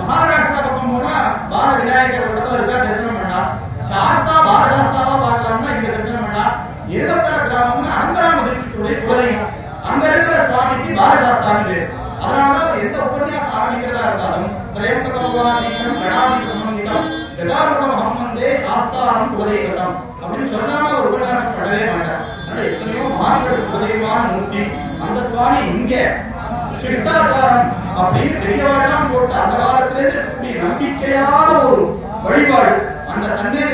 महाराष्ट्र पक्कम बाल विनायक दर्शन शास्त्रा बाल शास्त्रावा पाकलाम दर्शन ग्राम अंतराम दीक्षित स्वामी की बाल शास्त्रा उपन्यास आरंभिக்கிறதா பிரேமக பகவான் கணாதி சம்பந்திதம் கதாரூடம் ஹம்மந்தே சாஸ்தாரம் உபதேகதம் அப்படின்னு சொல்லாம ஒரு உபன்யாசம் பண்ணவே மாட்டார். அந்த எத்தனையோ மகான்கள் உபதேகமான மூர்த்தி அந்த சுவாமி இங்க சிஷ்டாச்சாரம் அப்படின்னு பெரியவாழலாம் போட்டு அந்த காலத்திலிருந்து நம்பிக்கையான ஒரு வழிபாடு அந்த தன்மையை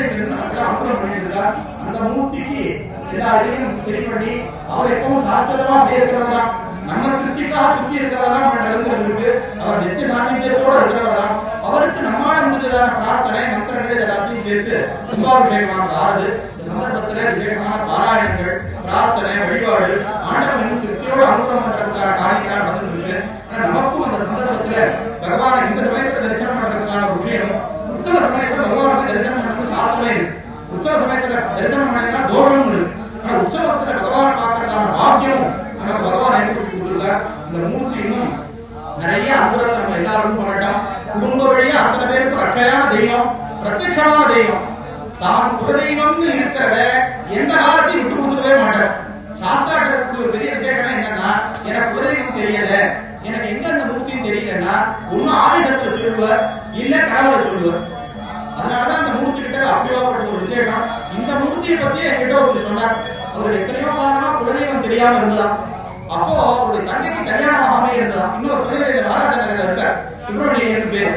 அப்புறம் பண்ணியிருந்தார். அந்த மூர்த்திக்கு எல்லாரையும் சரி பண்ணி அவர் எப்பவும் சாஸ்திரமா இருக்கிறவரா நம்ம திருப்திக்காக சுத்தி இருக்கிறதா நடந்திருக்கு. அவர் நித்திய சாநித்தியத்தோடு இருக்கிறவரா அவருக்கு நம்மால முடிஞ்சதான பிரார்த்தனை மந்திரங்கள் எல்லாத்தையும் சேர்த்து சுபாபிஷேகமான ஆறுது சந்தர்ப்பத்திலே விசேஷமான பாராயணங்கள் பிரார்த்தனை வழிபாடு ஆண்டவன் திருப்தியோடு அனுகிரகம் பண்றதுக்கான காரியங்கள் நடந்திருக்கு. நமக்கும் அந்த சந்தர்ப்பத்துல பகவானை இந்த சமயத்துல தரிசனம் பண்றதுக்கான ஒரு விஷயம் உற்சவ சமயத்துல பகவானுக்கு தரிசனம் பண்றது சாத்திரமே இருக்கு. உற்சவ சமயத்துல தரிசனம் பண்ணா தோஷமும் இருக்கு. ஆனா உற்சவத்துல பகவான் பார்க்கறதான பாக்கியமும் நமக்கு பகவான் ஏற்படுத்தி கொடுத்துருக்கார். இந்த மூர்த்தி இன்னும் நிறைய அற்புதத்தை நம்ம எல்லாரும் பண்ணட்டோம். குடும்ப வழியா அத்தனை பேருக்கு ரட்சையான தெய்வம் பிரத்யட்சமான தெய்வம் தான் குலதெய்வம்னு இருக்கிறத எந்த காலத்தையும் விட்டு கொடுக்கவே மாட்டார். சாஸ்திராட்டக்கூடிய ஒரு பெரிய விசேஷம் என்னன்னா எனக்கு குலதெய்வம் தெரியல எனக்கு எங்க அந்த மூர்த்தியும் தெரியலன்னா ஒண்ணு ஆயுதத்தை சொல்லுவார் இல்ல கடவுளை சொல்லுவார். அதனாலதான் அந்த மூர்த்தி கிட்ட அப்படியோப்பட்ட ஒரு விசேஷம். இந்த மூர்த்தியை பத்தி என்கிட்ட ஒருத்தர் சொன்னார். அவர் எத்தனையோ காரணமா குலதெய்வம் தெரியாம இருந்ததா. அப்போ அவருடைய தங்கைக்கு கல்யாணம் ஆகாம இருந்ததா. இன்னும் சுப்பிரமணியன் பேரு.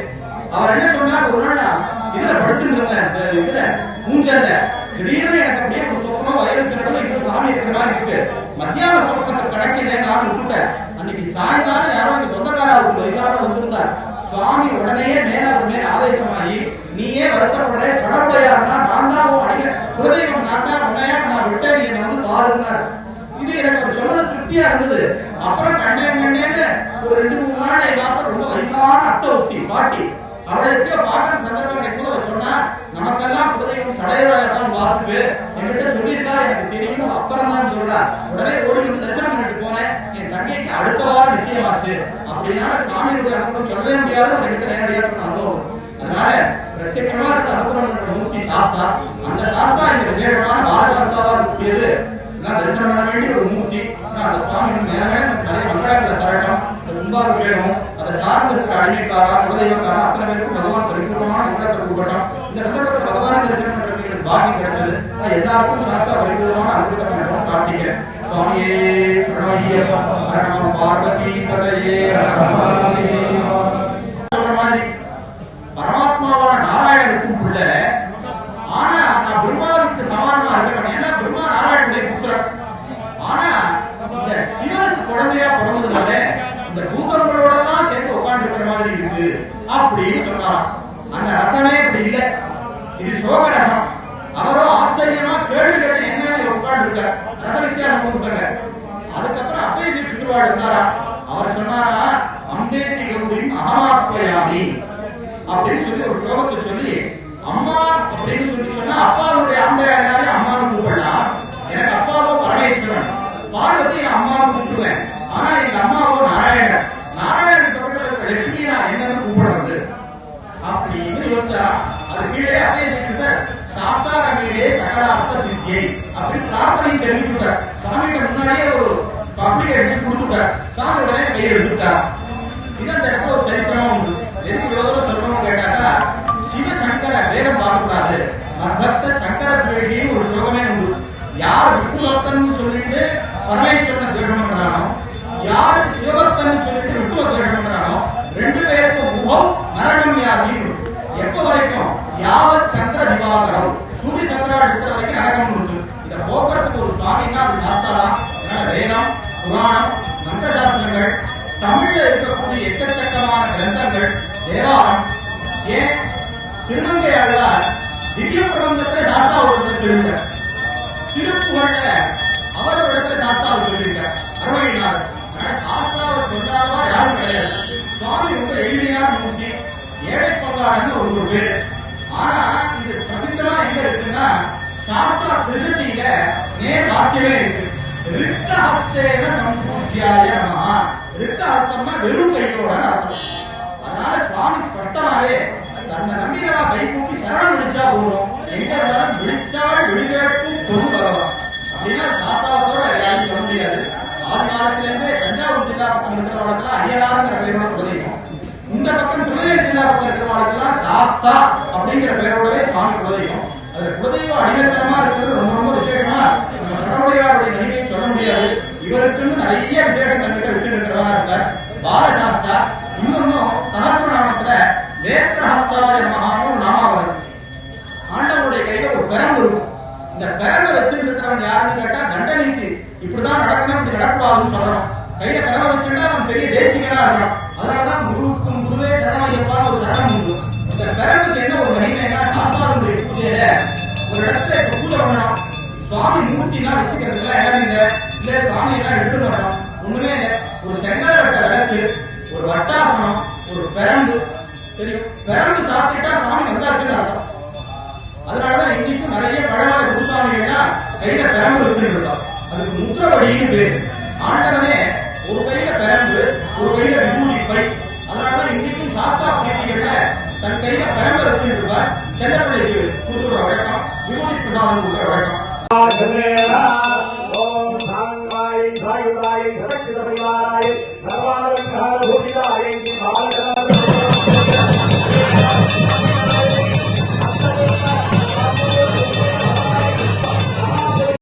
அவர் என்ன சொன்னார், ஒரு நாள் இதுல படிச்சிருந்தேன், இதுல மூஞ்சல்ல திடீர்னு எனக்கு அப்படியே ஒரு சொப்பனம் வயலுக்கு நடுவில் இன்னும் சாமி இருக்கிற மாதிரி இருக்கு. மத்தியான சொப்பனத்தை கணக்கில்லை, நான் விட்டுட்டேன். அன்னைக்கு சாயங்காலம் யாரோ எங்க சொந்தக்கார அவருக்கு வயசாக வந்திருந்தார். சுவாமி உடனே மேல அவர் மேல ஆவேசமாகி, நீயே வருத்தப்படுற, சடப்பையாருனா நான் தான் அடிக்க குலதெய்வம், நான் தான் உன்னையா நான் விட்டேன், நீ என்ன வந்து பாருன்னார். இது எனக்கு அவர் சொன்னது திருப்தியா இருந்தது. அப்புறம் கண்டேன்னு ஒரு 2-3 நாள் எங்க ரொம்ப வயசான அத்தை ஒத்தி பாட்டி அவளை எப்படியோ பாட்டு சந்தர்ப்பம் கிடைக்கும் அவர் சொன்னா, நமக்கெல்லாம் குலதெய்வம் சடையதான் பார்த்துட்டு என்கிட்ட சொல்லியிருக்கா, எனக்கு தெரியும், அப்புறம் தான் சொல்றா. உடனே ஓடி வந்து தரிசனம் பண்ணிட்டு போனேன். என் தங்கைக்கு அடுத்த வாரம் நிச்சயமாச்சு. அப்படின்னா சுவாமியுடைய அனுபவம் சொல்லவே முடியாது, என்கிட்ட நேரடியா சொன்ன அனுபவம். அதனால பிரத்யட்சமா இருக்க அனுபவம் என்ற மூர்த்தி சாஸ்தா. அந்த சாஸ்தா இந்த விசேஷமான பாலசாஸ்தாவா முக்கியது. தரிசனம் பண்ண வேண்டிய ஒரு மூர்த்தி. அந்த சுவாமி மேல நிறைய மங்களாக்களை தரட்டும், கும்பாபிஷேகம், அதை சார்ந்து இருக்கிற அடிமைக்காரா குலதெய்வக்காரா அத்தனை பேருக்கும் பகவான் பரிபூர்ணமான மங்களத்தை கொடுக்கட்டும். இந்த சந்தர்ப்பத்தில் பகவான தரிசனம் பண்றதுக்கு பாக்கியம் கிடைச்சது. எல்லாருக்கும் சாஸ்தா பரிபூர்ணமான அனுபவத்தை பண்ணட்டும் பிரார்த்திக்கிறேன். சுவாமியே சரணமையப்பா சரணம் பார்வதி பதையே. சொல்ற மாதிரி பரமாத்மாவான நாராயணனுக்கும் உள்ள, ஆனா நான் பிரம்மாவுக்கு சமானமா இருக்கணும். ஏன்னா பிரம்மா நாராயணனுடைய புத்திரன். ஆனா இந்த சிவனுக்கு குழந்தையா பிறந்ததுனால இந்த பூதங்களோட எல்லாம் சேர்ந்து உட்கார்ந்து இருக்கிற மாதிரி இருக்கு அப்படின்னு சொன்னாராம். அந்த ரசமே இப்படி இல்ல, இது சோக ரசம். அவரோ ஆச்சரியமா கேள்வி கேட்ட என்ன உட்கார்ந்து இருக்க ரச வித்தியாசம் கொடுத்தாங்க. அதுக்கப்புறம் அப்பேதி சுற்றுவாடு இருந்தாரா, அவர் சொன்னாரா, அம்பேதி கௌரின் அகமாத்மயாமி அப்படின்னு சொல்லி ஒரு ஸ்லோகத்தை சொல்லி, அம்மா அப்படின்னு சொல்லி சொன்னா அப்பாவுடைய அம்பையாரே அம்மாவும் கூப்பிடலாம். எனக்கு அப்பாவோ பரமேஸ்வரன், பார்வதி என் அம்மாவும் கூப்பிடுவேன். ஆனா எங்க அம்மாவோ நாராயணன், நாராயணன் பக்கத்துல லட்சுமி நான் என்னன்னு கூப்பிடுறது அப்படின்னு யோசிச்சா, அது கீழே அதே சாஸ்தாரங்களே சகலார்த்த சித்தியை அப்படின்னு பிரார்த்தனை தெரிவிச்சுட்டார். சாமியோட முன்னாடியே ஒரு பப்ளிக் எடுத்து கொடுத்துட்டார். சாமி உடனே கையை எடுத்துட்டார். இது அந்த இடத்துல ஒரு சரித்திரமா உண்டு. எதுக்கு விரோதம் சொல்றோம் கேட்டாக்கா, சிவசங்கர வேதம் பார்க்கக்கூடாது, பக்த சங்கர துவேஷியும் ஒரு ஸ்லோகமே உண்டு. யார் விஷ்ணு பக்தன் சொல்லிட்டு பரமேஸ்வரனை துவேஷம் பண்றானோ, யார் சிவபக்தன் சொல்லிட்டு விஷ்ணுவ துவேஷம் பண்றானோ, 2 பேருக்கும் முகம் நரகம் யாருன்னு. எப்ப வரைக்கும் யாவத் சந்திர திவாகரம், சூரிய சந்திரா இருக்கிற வரைக்கும் நரகம் உண்டு. இதை போக்குறதுக்கு ஒரு சுவாமின்னா அது சாஸ்திரம். வேதம், புராணம், மந்திர சாஸ்திரங்கள், தமிழ்ல இருக்கக்கூடிய எக்கச்சக்கமான கிரந்தங்கள், தேவாரம், ஏன் திருமங்கையாழ்வார் திவ்ய பிரபந்தத்தை சாஸ்தாவோட சொல்லிருக்க, திருப்புகழ்ல அவரோட சாஸ்தாவை சொல்லியிருக்க அருமையினார். சாஸ்தாவை சொல்லாதவா யாரும் கிடையாது. சுவாமி ரொம்ப எளிமையான மூர்த்தி, ஏழை பங்காளன்னு ஒரு பேரு. ஆனா இது பிரசித்தமா எங்க இருக்குன்னா, சாஸ்தா திருசட்டியில நேர் வாக்கியமே இருக்கு. ரிக்த ஹஸ்தேன சம்பூஜ்யாய நமஹ. ரிக்த ஹஸ்தம்னா வெறும் கையோட அர்த்தம். அதனால சுவாமி ஸ்பஷ்டமாவே தன்னை நம்பினா கை கூப்பி சரணம் விழிச்சா போதும், எங்க இருந்தாலும் விழிச்சால் விழிகளுக்கும் கொண்டு வரலாம். அப்படின்னா சாஸ்தாவத்தோட யாரும் சொல்ல முடியாது. ஆறு காலத்துல இருந்தே தஞ்சாவூர் ஜில்லா பக்கம் இருக்கிறவர்களுக்கெல்லாம் அடியலாருங்கிற பெயரோட குலதெய்வம். இந்த பக்கம் திருநெல்வேலி ஜில்லா பக்கம் இருக்கிறவர்களுக்கெல்லாம் சாஸ்தா அப்படிங்கிற பெயரோடவே சுவாமி குலதெய்வம். அது குலதெய்வம் அடிமைத்தனமா இருக்கிறது ரொம்ப ரொம்ப விசேஷமா. நம்ம சடமுடையாருடைய மகிமையை சொல்ல முடியாது. இவருக்குன்னு நிறைய விசேஷம் தன்கிட்ட விஷயம் இருக்கிறதா இருக்கார் பாலசாஸ்தா. இன்னொன்னும் சகஸ்ரநாமத்துல வேத்திரஹஸ்தாய மகானும் நாமாவரம். ஆண்டவனுடைய கையில ஒரு பெரம்பு இருக்கும். இந்த பெரம்பை வச்சுட்டு இருக்கிறவன் யாருன்னு கேட்டா தண்டநீதி, இப்படிதான் நடக்கணும், இப்படி நடக்கூடாதுன்னு சொல்லணும். கையில பெரம்பை வச்சுட்டா அவன் பெரிய தேசிகனா இருக்கணும். அதனாலதான் குருவுக்கும் குருவே சரணமையப்பான்னு ஒரு சரணம் உண்டு. இந்த பெரம்புக்கு என்ன ஒரு மகிமைன்னா, சாஸ்தாவுடைய பூஜையில ஒரு இடத்துல பூஜை பண்ணணும். சுவாமி மூர்த்திலாம் வச்சுக்கிறதுல இடம் இல்லை, இல்ல சுவாமி எல்லாம் எடுத்துட்டு வரணும், ஒண்ணுமே இல்லை. ஒரு செங்கல் வட்ட விளக்கு, ஒரு வட்டாசனம், ஒரு பெரம்பு, தெரியும் பெரம்பு சாப்பிட்டா சுவாமி வந்தாச்சுன்னு அர்த்தம். அதனாலதான் இன்னைக்கும் நிறைய பழங்கால குருசாமிகள்லாம் கையில பெரம்பு வச்சுருந்தோம். அதுக்கு முத்திரவடின்னு பேரு. ஆண்டவனே ஒரு கையில பெரம்பு, ஒரு கையில விபூதி பை. அதனாலதான் இன்னைக்கும் சாஸ்தா பிரீதிகள்ல தன் கையில பெரம்பு வச்சுருப்பார். செல்லப்பிள்ளைக்கு கொடுக்குற வழக்கம், விபூதி பிரசாதம் கொடுக்குற வழக்கம்.